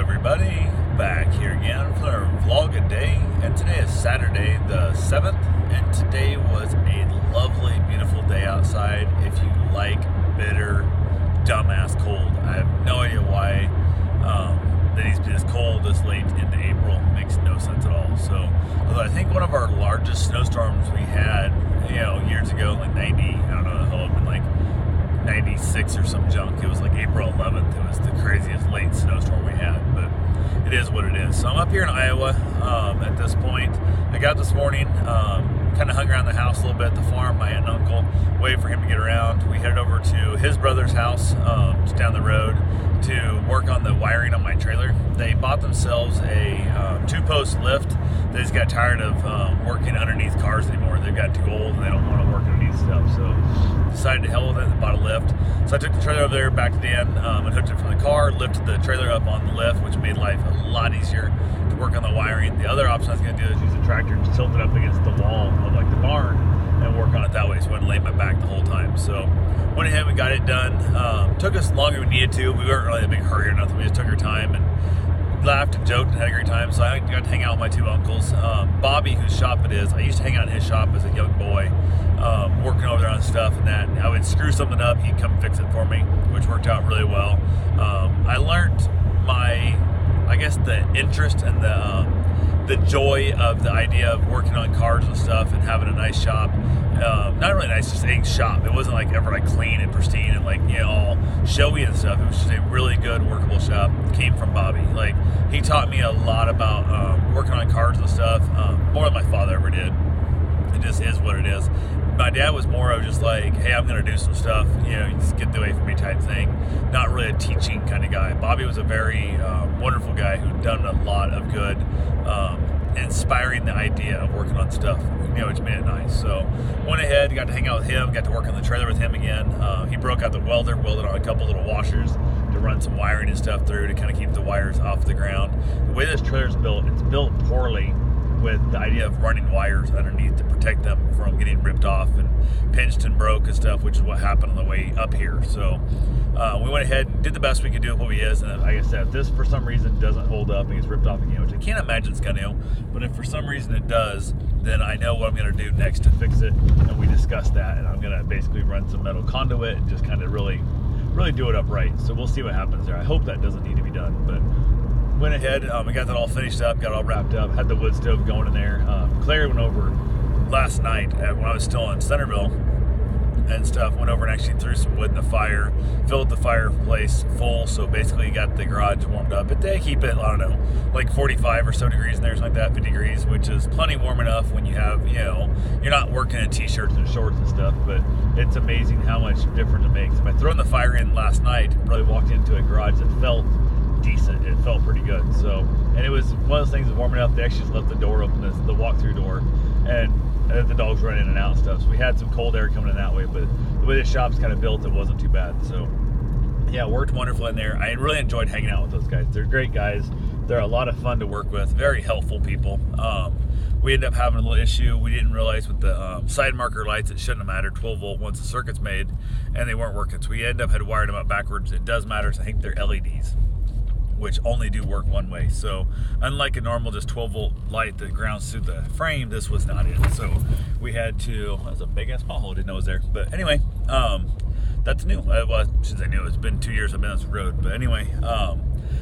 everybody, back here again for our vlog a day, and today is Saturday the 7th, and today was a lovely, beautiful day outside if you like bitter, dumbass cold. I have no idea why that needs to be this cold this late into April. Makes no sense at all. So, although I think one of our largest snowstorms we had, years ago, like 90, I don't know, the hell, been like 96 or some junk. It was like April 11th. It was the craziest late snowstorm we had, but it is what it is. So I'm up here in Iowa at this point. I got this morning, kind of hung around the house a little bit at the farm, my aunt and uncle, waited for him to get around. We headed over to his brother's house just down the road to work on the wiring on my trailer. They bought themselves a two-post lift. They just got tired of working underneath cars anymore. They got too old and they don't want to work underneath stuff, so decided to hell with it and bought a lift. So I took the trailer over there back to the end and hooked it from the car, lifted the trailer up on the lift, which made life a lot easier to work on the wiring. The other option I was going to do is use a tractor and tilt it up against the wall of like the barn and work on it that way, so I wouldn't lay my back the whole time. So went ahead, we got it done. Took us longer than we needed to. We weren't really in a big hurry or nothing. We just took our time and laughed and joked and had a great time. So I got to hang out with my two uncles. Bobby, whose shop it is, I used to hang out in his shop as a young boy, working over there on stuff and that. I would screw something up, he'd come fix it for me, which worked out really well. I learned the interest and the joy of the idea of working on cars and stuff and having a nice shop. Not really nice, just a shop. It wasn't like ever like clean and pristine and like, all showy and stuff. It was just a really good workable shop. It came from Bobby. Like, he taught me a lot about working on cars and stuff, more than my father ever did. It just is what it is. My dad was more of just like, hey, I'm going to do some stuff, you just get away from me type thing. Not really a teaching kind of guy. Bobby was a very wonderful guy who'd done a lot of good, inspiring the idea of working on stuff, which made it nice. So went ahead, got to hang out with him, got to work on the trailer with him again. He broke out the welder, welded on a couple little washers to run some wiring and stuff through to kind of keep the wires off the ground. The way this trailer's built, it's built poorly with the idea of running wires underneath to protect them from getting ripped off and pinched and broke and stuff, which is what happened on the way up here. So we went ahead and did the best we could do with what we is, and like I said, if this for some reason doesn't hold up and gets ripped off again, which I can't imagine it's gonna, but if for some reason it does, then I know what I'm gonna do next to fix it, and we discussed that, and I'm gonna basically run some metal conduit and just kind of really do it up right. So we'll see what happens there. I hope that doesn't need to be done, but went ahead, we got that all finished up, got it all wrapped up, had the wood stove going in there. Claire went over last night when I was still in Centerville and stuff, went over and actually threw some wood in the fire, filled the fireplace full, so basically got the garage warmed up. But they keep it, I don't know, like 45 or so degrees in there, something like that, 50 degrees, which is plenty warm enough when you have, you're not working in t-shirts and shorts and stuff, but it's amazing how much difference it makes. By throwing the fire in last night, really walked into a garage that felt decent. It felt pretty good. So, and it was one of those things that's warm enough. They actually just left the door open, the walk-through door, and the dogs run in and out and stuff. So we had some cold air coming in that way, but the way the shop's kind of built, it wasn't too bad. So yeah, it worked wonderful in there. I really enjoyed hanging out with those guys. They're great guys. They're a lot of fun to work with. Very helpful people. We ended up having a little issue. We didn't realize with the side marker lights, it shouldn't have mattered, 12 volt once the circuit's made, and they weren't working. So we ended up had wired them up backwards. It does matter. So I think they're LEDs, which only do work one way. So unlike a normal just 12 volt light that grounds through the frame, this was not it. So we had to, that's a big ass pothole, didn't know it was there. But anyway, that's new. Well, I shouldn't say new, it's been 2 years I've been on this road. But anyway,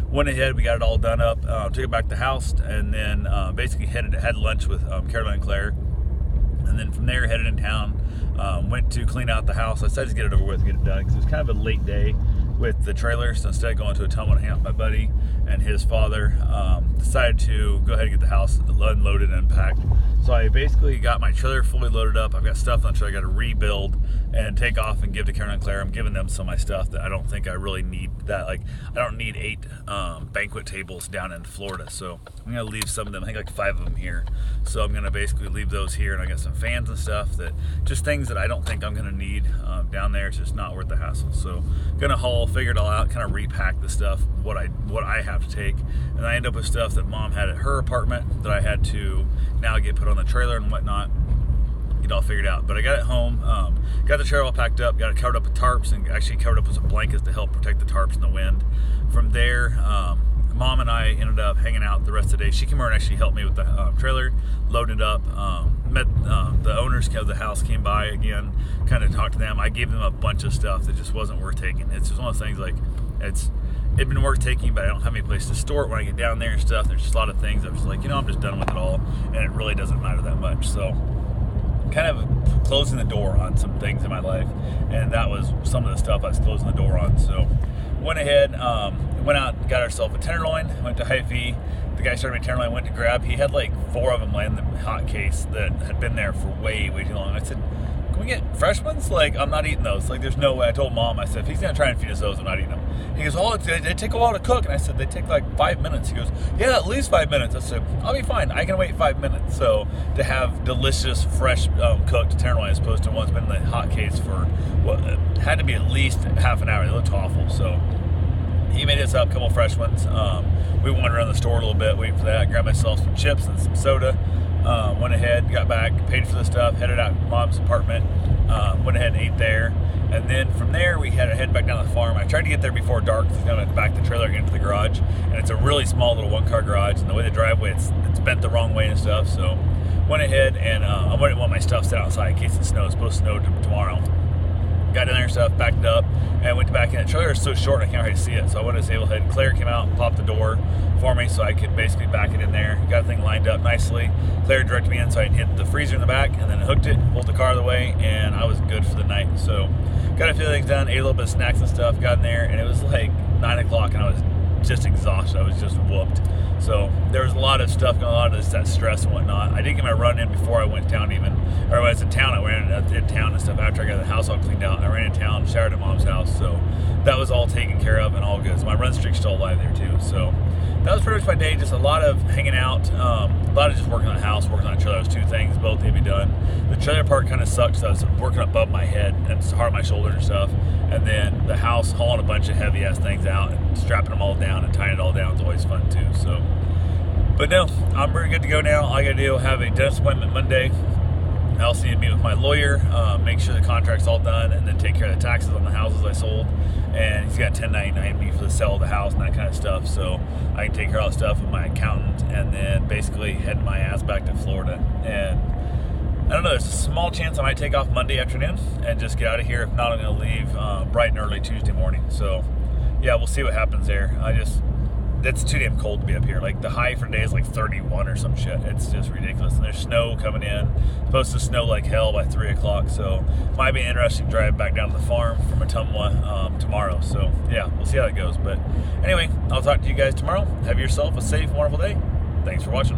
went ahead, we got it all done up, took it back to the house, and then basically had lunch with Caroline and Claire. And then from there, headed in town, went to clean out the house. I decided to get it over with and get it done because it was kind of a late day with the trailer. So instead of going to a town, I hang out with my buddy and his father, decided to go ahead and get the house unloaded and unpacked. So I basically got my trailer fully loaded up. I've got stuff on the trailer I got to rebuild and take off and give to Karen and Claire. I'm giving them some of my stuff that I don't think I really need. That, like, I don't need 8 banquet tables down in Florida. So I'm gonna leave some of them. I think like 5 of them here. So I'm gonna basically leave those here, and I got some fans and stuff that just things that I don't think I'm gonna need down there. It's just not worth the hassle. So gonna haul, figure it all out, kind of repack the stuff what I have to take, and I end up with stuff that Mom had at her apartment that I had to now get put on the trailer and whatnot. Get all figured out. But I got it home, got the trailer all packed up, got it covered up with tarps, and actually covered up with some blankets to help protect the tarps in the wind. From there, Mom and I ended up hanging out the rest of the day. She came over and actually helped me with the trailer, loaded up. Met the owners of the house, came by again, kind of talked to them. I gave them a bunch of stuff that just wasn't worth taking. It's just one of those things like it'd been worth taking, but I don't have any place to store it when I get down there and stuff. There's just a lot of things I was like, I'm just done with it all, and it really doesn't matter that much. So kind of closing the door on some things in my life, and that was some of the stuff I was closing the door on. So went ahead, went out, got ourselves a tenderloin, went to Hy-Vee. The guy started me tenderloin, went to grab. He had like 4 of them laying in the hot case that had been there for way too long. I said, can we get fresh ones? Like, I'm not eating those. Like, there's no way. I told Mom, I said, if he's going to try and feed us those, I'm not eating them. He goes, oh, they take a while to cook. And I said, they take like 5 minutes. He goes, yeah, at least 5 minutes. I said, I'll be fine. I can wait 5 minutes. So to have delicious, fresh, cooked tenderloin as opposed to one's been in the hot case for what had to be at least half an hour. They looked awful. So he made us up a couple fresh ones. We wandered around the store a little bit, waiting for that. Grabbed myself some chips and some soda. Went ahead, got back, paid for the stuff, headed out to Mom's apartment. Went ahead and ate there. And then from there, we had to head back down to the farm. I tried to get there before dark to kind of back the trailer into the garage. And it's a really small little one-car garage. And the way the driveway, it's bent the wrong way and stuff. So went ahead and I wouldn't want my stuff set outside in case it snows. It's supposed to snow tomorrow. Got in there and stuff, backed up, and went back in. The trailer is so short I can't really see it, so I went to able to head. Claire came out and popped the door for me so I could basically back it in there. Got the thing lined up nicely. Claire directed me in so I could hit the freezer in the back, and then hooked it, pulled the car out of the way, and I was good for the night. So got a few things done, ate a little bit of snacks and stuff, got in there, and it was like 9 o'clock, and I was just exhausted. I was just whooped. So there was a lot of stuff going on, a lot of that stress and whatnot. I did get my run in before I went down even, or when I was in town, I ran in town and stuff after I got the house all cleaned out. I ran in town, showered at Mom's house, so that was all taken care of and all good. So my run streak's still alive there too. So that was pretty much my day, just a lot of hanging out, a lot of just working on the house, working on the trailer. Those 2 things, both need to be done. The trailer part kind of sucked, so I was working above my head and it's hard on my shoulder and stuff. And then the house, hauling a bunch of heavy ass things out and strapping them all down and tying it all down is always fun too. So, but no, I'm pretty good to go now. All I gotta do, have a dentist appointment Monday. I also need to meet with my lawyer, make sure the contract's all done, and then take care of the taxes on the houses I sold. And he's got 1099 me for the sale of the house and that kind of stuff, so I can take care of all that stuff with my accountant, and then basically head my ass back to Florida. And I don't know, there's a small chance I might take off Monday afternoon and just get out of here. If not, I'm going to leave bright and early Tuesday morning. So yeah, we'll see what happens there. It's too damn cold to be up here. Like, the high for today is like 31 or some shit. It's just ridiculous. And there's snow coming in. It's supposed to snow like hell by 3 o'clock. So might be an interesting drive back down to the farm from Ottumwa tomorrow. So yeah, we'll see how it goes. But anyway, I'll talk to you guys tomorrow. Have yourself a safe, wonderful day. Thanks for watching.